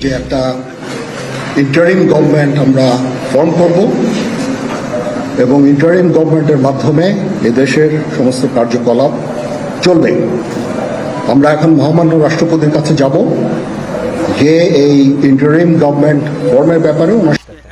যে একটা interim government আমরা ফর্ম করব এবং ইন্টারিম গভর্নমেন্টের মাধ্যমে এদেশের সমস্ত কার্যকলাপ চলবে। আমরা এখন মহামান্য রাষ্ট্রপতির কাছে যাব যে এই ইন্টারিম গভর্নমেন্ট ফর্মের ব্যাপারে ওনার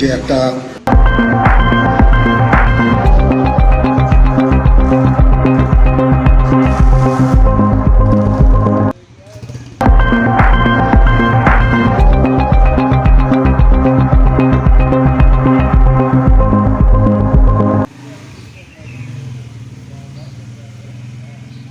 যে একটা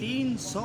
300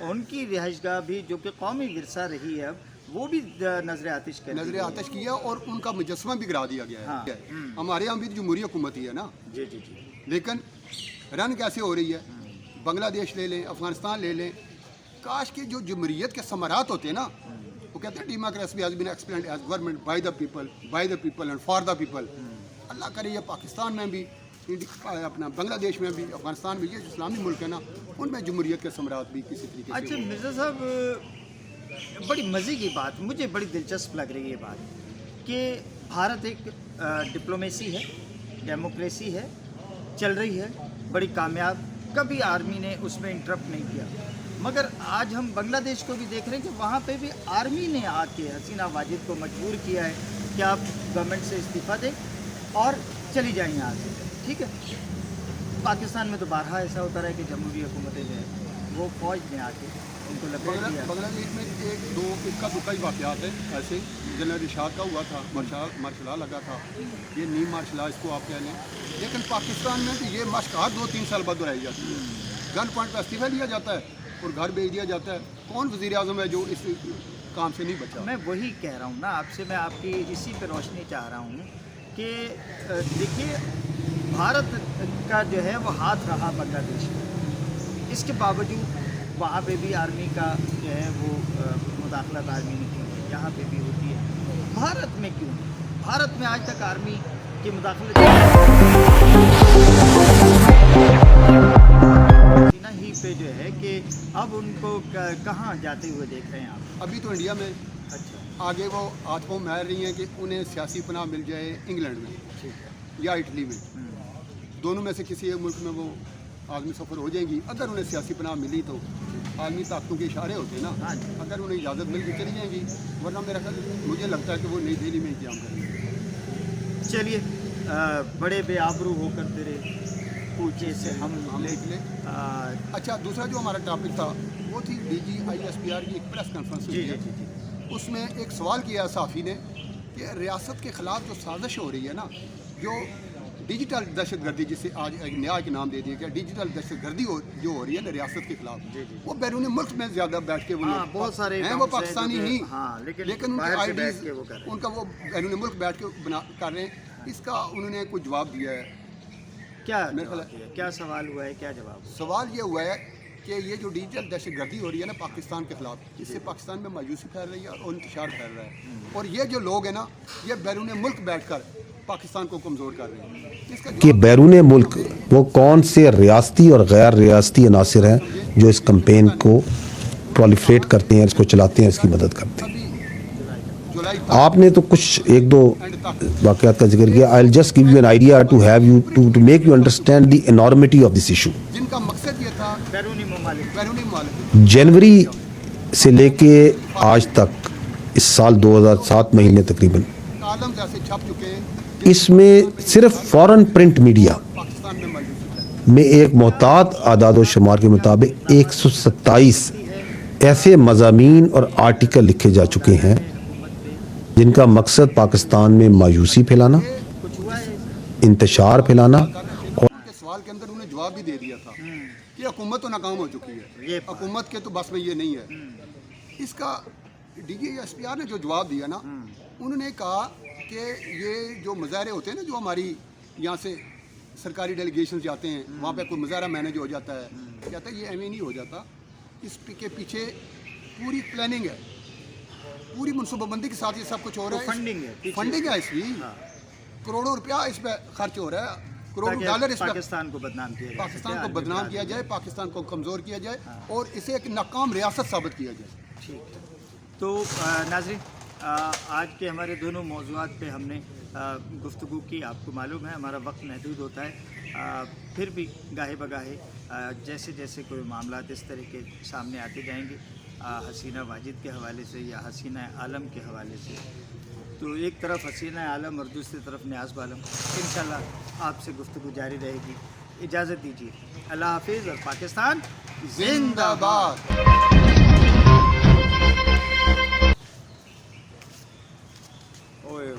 ان کی رہائش گاہ بھی جو کہ قومی ورثہ رہی ہے اب وہ بھی نظر آتش کر نظر آتش کیا اور ان کا مجسمہ بھی گرا دیا گیا ہاں، ہے ہمارے یہاں بھی جمہوری حکومت ہی ہے نا، جی جی جی لیکن رن کیسے ہو رہی ہے؟ بنگلہ دیش لے لیں، افغانستان لے لیں، کاش کے جو جمہوریت کے ثمرات ہوتے ہیں نا، وہ کہتے ہیں democracy has been explained as government by the people and for the people. اللہ کرے یہ پاکستان میں بھی، اپنا بنگلہ دیش میں بھی، افغانستان میں، یہ جو اسلامی ملک ہے نا، ان میں جمہوریت کے ثمرات بھی کسی طریقے سے اچھا مرزا صاحب، بڑی مزے کی بات، مجھے بڑی دلچسپ لگ رہی ہے یہ بات کہ بھارت ایک ڈپلومیسی ہے، ڈیموکریسی ہے، چل رہی ہے بڑی کامیاب، کبھی آرمی نے اس میں انٹرپٹ نہیں کیا. مگر آج ہم بنگلہ دیش کو بھی دیکھ رہے ہیں کہ وہاں پہ بھی آرمی نے آ کے حسینہ واجد کو مجبور کیا ہے کہ آپ گورنمنٹ سے استعفیٰ دیں اور چلی جائیں یہاں سے. ٹھیک ہے، پاکستان میں تو بارہا ایسا ہوتا رہا ہے کہ جمہوری حکومتیں جو ہے وہ فوج میں آ کے ان کو لپیٹ دیا. بنگلہ دیش میں ایک دو اکا دکا ہی واقعات ہیں ایسے. جنرل رشاد کا ہوا تھا، مارشل لا لگا تھا، یہ نیم مارشل لا اس کو آپ کہہ لیں. لیکن پاکستان میں تو یہ مشق ہر 2-3 سال بعد دہرائی جاتی ہے. گن پوائنٹ پہ استعفیٰ لیا جاتا ہے اور گھر بھیج دیا جاتا ہے. کون وزیر اعظم ہے جو اس کام سے نہیں بچا؟ میں وہی کہہ رہا ہوں نا آپ سے، میں آپ کی اسی پہ روشنی چاہ رہا ہوں کہ دیکھیے بھارت کا جو ہے وہ ہاتھ رہا بنگلہ دیش میں، اس کے باوجود وہاں پہ بھی آرمی کا جو ہے وہ مداخلت آرمی نے کی ہے، یہاں پہ بھی ہوتی ہے. بھارت میں کیوں نہیں؟ بھارت میں آج تک آرمی کی مداخلت ہی پہ جو ہے کہ اب ان کو کہاں جاتے ہوئے دیکھ رہے ہیں آپ؟ ابھی تو انڈیا میں اچھا، آگے وہ آتھوں مہر رہی ہیں کہ انہیں سیاسی پناہ مل جائے انگلینڈ میں ٹھیک ہے. یا اٹلی میں. دونوں میں سے کسی ایک ملک میں وہ عالمی سفر ہو جائیں گی. اگر انہیں سیاسی پناہ ملی تو عالمی طاقتوں کے اشارے ہوتے ہیں نا، اگر انہیں اجازت مل کے چلی جائیں گی، ورنہ میرا خیال مجھے لگتا ہے کہ وہ نئی دہلی میں انتظام کریں گے. چلیے بڑے بے آبرو ہو کر تیرے کوچے سے ہم نکلے. اچھا، دوسرا جو ہمارا ٹاپک تھا وہ تھی DGISPR کی ایک پریس کانفرنس جی ہوئی جی ہے. جی جی اس میں ایک سوال کیا صحافی نے کہ ریاست کے خلاف جو سازش ہو رہی ہے نا، جو ڈیجیٹل دہشت گردی، جسے آج ایک نیا کے نام دے دیا گیا، ڈیجیٹل دہشت گردی جو ہو رہی ہے نا ریاست کے خلاف، وہ بیرون ملک میں زیادہ بیٹھ کے وہ ہاں، لوگ بہت سارے ہیں، وہ پاکستانی نہیں، ہاں، لیکن ان باہر کے سے بیٹھ IDs کے وہ کر رہے ہیں. ان کا وہ بیرون ملک بیٹھ کے کر رہے ہیں. اس کا انہوں نے کوئی جواب دیا ہے. کیا جواب دیا؟ کیا سوال ہوا ہے، کیا جواب؟ سوال یہ ہوا ہے کہ یہ جو ڈیجیٹل دہشت گردی ہو رہی ہے نا پاکستان کے خلاف، اس سے پاکستان میں مایوسی پھیل رہی ہے اور انتشار پھیل رہا ہے. اور یہ جو لوگ ہیں نا، یہ بیرون ملک بیٹھ کر پاکستان کو کمزور کر رہے ہیں. اس کا کہ بیرون ملک وہ کون سے ریاستی اور غیر ریاستی عناصر ہیں جو اس کمپین کو پرولیفریٹ کرتے ہیں، اس کو چلاتے ہیں، اس کی مدد کرتے ہیں. ابھی جولائی آپ نے تو کچھ ایک دو واقعات کا ذکر کیا. I will just give you an idea to have you to make you understand the enormity of this issue. جن کا مقصد یہ تھا بیرونی ممالک بیرونی ممالک جنوری سے لے کے آج تک اس سال 2007 مہینے تقریباً عالم جیسے چھپ چکے ہیں اس میں صرف فورن پرنٹ میڈیا پاکستان میں مایوسی ہے. میں ایک محتاط اعداد و شمار کے مطابق 127 ایسے مضامین اور آرٹیکل لکھے جا چکے ہیں جن کا مقصد پاکستان میں مایوسی پھیلانا، کچھ ہوا ہے؟ انتشار پھیلانا. ان کے سوال کے اندر انہوں نے جواب بھی دے دیا تھا کہ حکومت تو ناکام ہو چکی ہے، یہ حکومت کے تو بس میں یہ نہیں ہے. اس کا DGISPR نے جو جواب دیا نا، انہوں نے کہا کہ یہ جو مظاہرے ہوتے ہیں نا، جو ہماری یہاں سے سرکاری ڈیلیگیشنز جاتے ہیں، وہاں پہ کوئی مظاہرہ مینیج ہو جاتا ہے، کہتا ہے یہ ایویں نہیں ہو جاتا. اس کے پیچھے پوری پلاننگ ہے، پوری منصوبہ بندی کے ساتھ یہ سب کچھ ہو رہا ہے. فنڈنگ ہے پیچھے. فنڈنگ ہے اس کی، کروڑوں روپیہ اس پہ خرچ ہو رہا ہے، کروڑوں ڈالر اس پہ. پاکستان کو بدنام کیا جائے، پاکستان کو بدنام کیا جائے، پاکستان کو کمزور کیا جائے اور اسے ایک ناکام ریاست ثابت کیا جائے. ٹھیک ہے. تو ناظرین، آج کے ہمارے دونوں موضوعات پہ ہم نے گفتگو کی. آپ کو معلوم ہے ہمارا وقت محدود ہوتا ہے، پھر بھی گاہے بگاہے جیسے جیسے کوئی معاملات اس طرح کے سامنے آتے جائیں گے، حسینہ واجد کے حوالے سے یا حسینہ عالم کے حوالے سے. تو ایک طرف حسینہ عالم اور دوسری طرف نیاز عالم، انشاءاللہ آپ سے گفتگو جاری رہے گی. اجازت دیجیے. اللہ حافظ اور پاکستان زندہ باد. اوئے